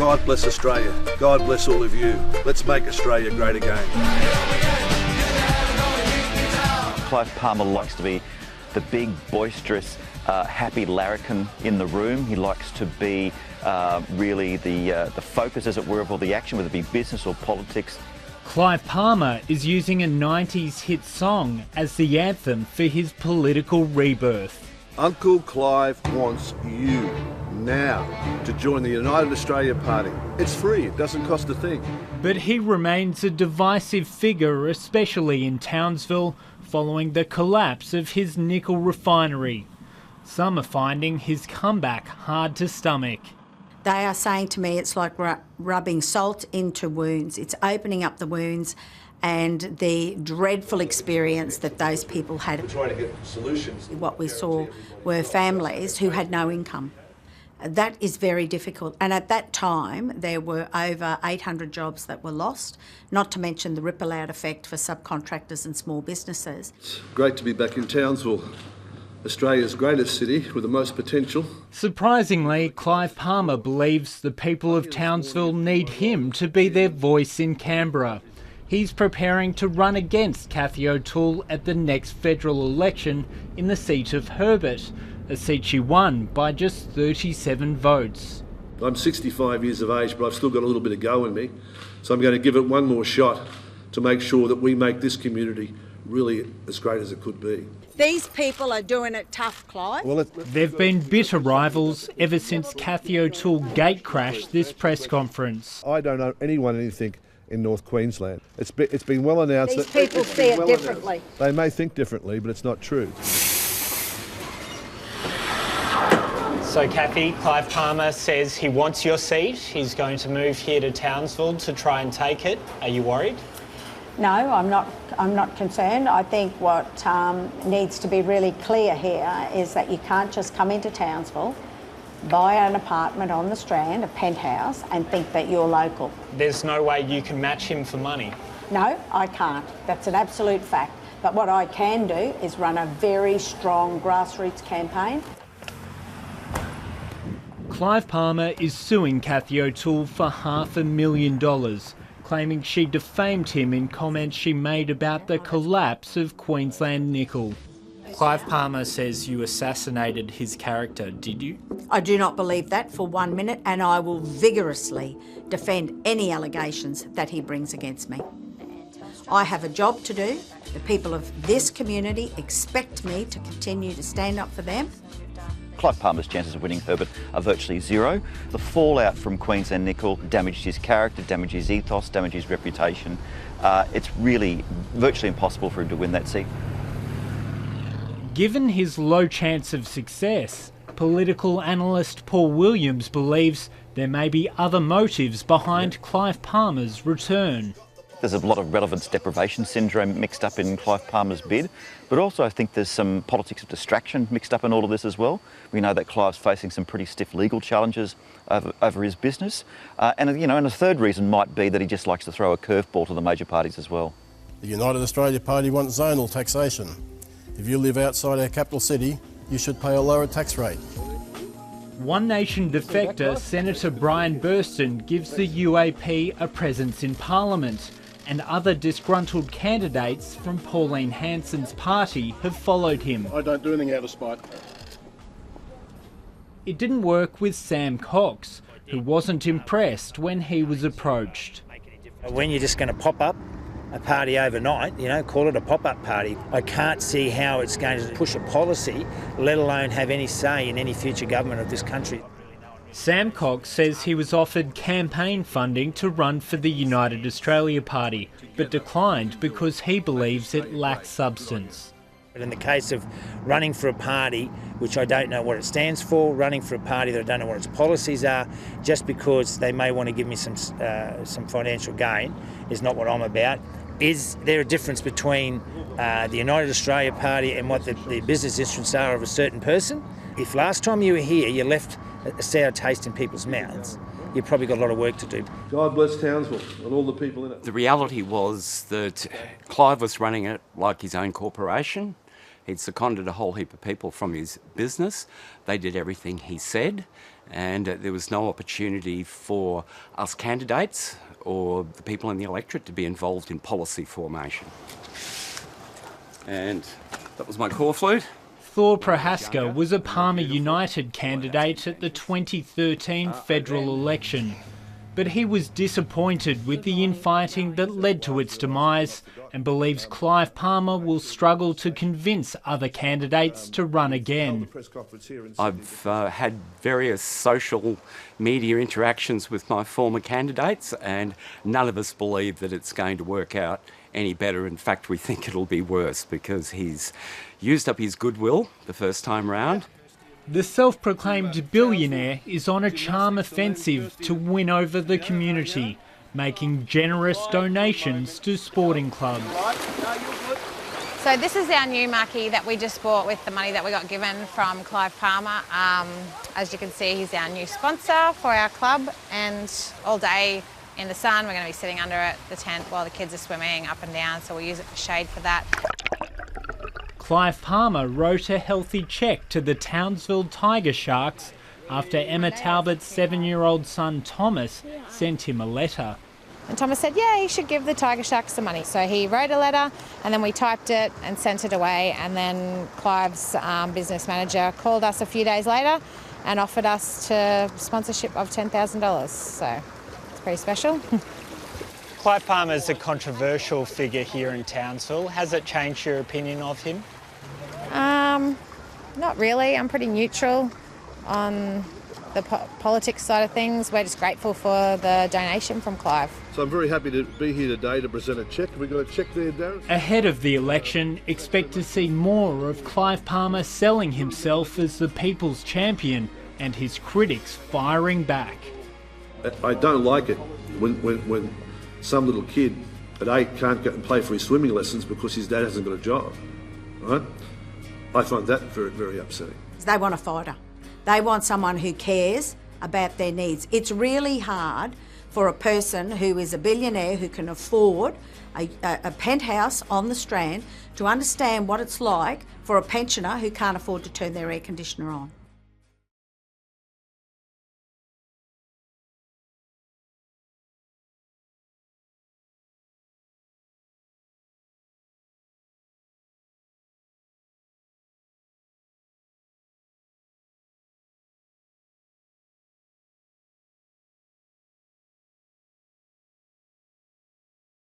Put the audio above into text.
God bless Australia. God bless all of you. Let's make Australia great again. Clive Palmer likes to be the big, boisterous, happy larrikin in the room. He likes to be really the focus, as it were, of all the action, whether it be business or politics. Clive Palmer is using a 90s hit song as the anthem for his political rebirth. Uncle Clive wants you now to join the United Australia Party. It's free, it doesn't cost a thing. But he remains a divisive figure, especially in Townsville, following the collapse of his nickel refinery. Some are finding his comeback hard to stomach. They are saying to me it's like rubbing salt into wounds. It's opening up the wounds and the dreadful experience that those people had. We're trying to get solutions. What we saw were families who had no income. That is very difficult. And at that time, there were over 800 jobs that were lost, not to mention the ripple-out effect for subcontractors and small businesses. It's great to be back in Townsville, Australia's greatest city with the most potential. Surprisingly, Clive Palmer believes the people of Townsville need him to be their voice in Canberra. He's preparing to run against Cathy O'Toole at the next federal election in the seat of Herbert, a seat she won by just 37 votes. I'm 65 years of age, but I've still got a little bit of go in me. So I'm going to give it one more shot to make sure that we make this community really as great as it could be. These people are doing it tough, Clive. Well, They've been bitter rivals ever since Cathy O'Toole gate-crashed this press conference. I don't owe anyone anything in North Queensland. It's been well announced. These people see it differently. They may think differently, but it's not true. So Cathy, Clive Palmer says he wants your seat. He's going to move here to Townsville to try and take it. Are you worried? No, I'm not concerned. I think what needs to be really clear here is that you can't just come into Townsville, buy an apartment on the Strand, a penthouse, and think that you're local. There's no way you can match him for money. No, I can't. That's an absolute fact. But what I can do is run a very strong grassroots campaign. Clive Palmer is suing Cathy O'Toole for $500,000, claiming she defamed him in comments she made about the collapse of Queensland Nickel. Clive Palmer says you assassinated his character, did you? I do not believe that for 1 minute, and I will vigorously defend any allegations that he brings against me. I have a job to do. The people of this community expect me to continue to stand up for them. Clive Palmer's chances of winning Herbert are virtually zero. The fallout from Queensland Nickel damaged his character, damaged his ethos, damaged his reputation. It's really virtually impossible for him to win that seat. Given his low chance of success, political analyst Paul Williams believes there may be other motives behind Clive Palmer's return. There's a lot of relevance deprivation syndrome mixed up in Clive Palmer's bid, but also I think there's some politics of distraction mixed up in all of this as well. We know that Clive's facing some pretty stiff legal challenges over his business. And a third reason might be that he just likes to throw a curveball to the major parties as well. The United Australia Party wants zonal taxation. If you live outside our capital city, you should pay a lower tax rate. One Nation defector Senator Brian Burston gives the UAP a presence in Parliament, and other disgruntled candidates from Pauline Hanson's party have followed him. I don't do anything out of spite. It didn't work with Sam Cox, who wasn't impressed when he was approached. When you're just going to pop up a party overnight, call it a pop-up party, I can't see how it's going to push a policy, let alone have any say in any future government of this country. Sam Cox says he was offered campaign funding to run for the United Australia Party, but declined because he believes it lacks substance. But in the case of running for a party, which I don't know what it stands for, running for a party that I don't know what its policies are, just because they may want to give me some financial gain, is not what I'm about. Is there a difference between the United Australia Party and what the business interests are of a certain person? If last time you were here you left a sour taste in people's mouths, you've probably got a lot of work to do. God bless Townsville and all the people in it. The reality was that Clive was running it like his own corporation. He'd seconded a whole heap of people from his business. They did everything he said, and there was no opportunity for us candidates or the people in the electorate to be involved in policy formation. And that was my core flute. Thor Prohaska was a Palmer United candidate at the 2013 federal election, but he was disappointed with the infighting that led to its demise and believes Clive Palmer will struggle to convince other candidates to run again. I've had various social media interactions with my former candidates, and none of us believe that it's going to work out any better. In fact, we think it'll be worse because he's used up his goodwill the first time round. The self-proclaimed billionaire is on a charm offensive to win over the community, making generous donations to sporting clubs. So this is our new marquee that we just bought with the money that we got given from Clive Palmer. As you can see, he's our new sponsor for our club, and all day in the sun we're going to be sitting under it, the tent, while the kids are swimming up and down, so we'll use it for shade for that. Clive Palmer wrote a healthy cheque to the Townsville Tiger Sharks after Emma Talbot's 7-year-old son Thomas sent him a letter. And Thomas said, yeah, he should give the Tiger Sharks some money. So he wrote a letter, and then we typed it and sent it away, and then Clive's business manager called us a few days later and offered us to sponsorship of $10,000. So it's pretty special. Clive Palmer's a controversial figure here in Townsville. Has it changed your opinion of him? Not really. I'm pretty neutral on the politics side of things. We're just grateful for the donation from Clive. So I'm very happy to be here today to present a cheque. Have we got a cheque there, Darren? Ahead of the election, expect to see more of Clive Palmer selling himself as the people's champion and his critics firing back. I don't like it when some little kid at 8 can't go and play for his swimming lessons because his dad hasn't got a job, right? I find that very, very upsetting. They want a fighter. They want someone who cares about their needs. It's really hard for a person who is a billionaire who can afford a penthouse on the Strand to understand what it's like for a pensioner who can't afford to turn their air conditioner on.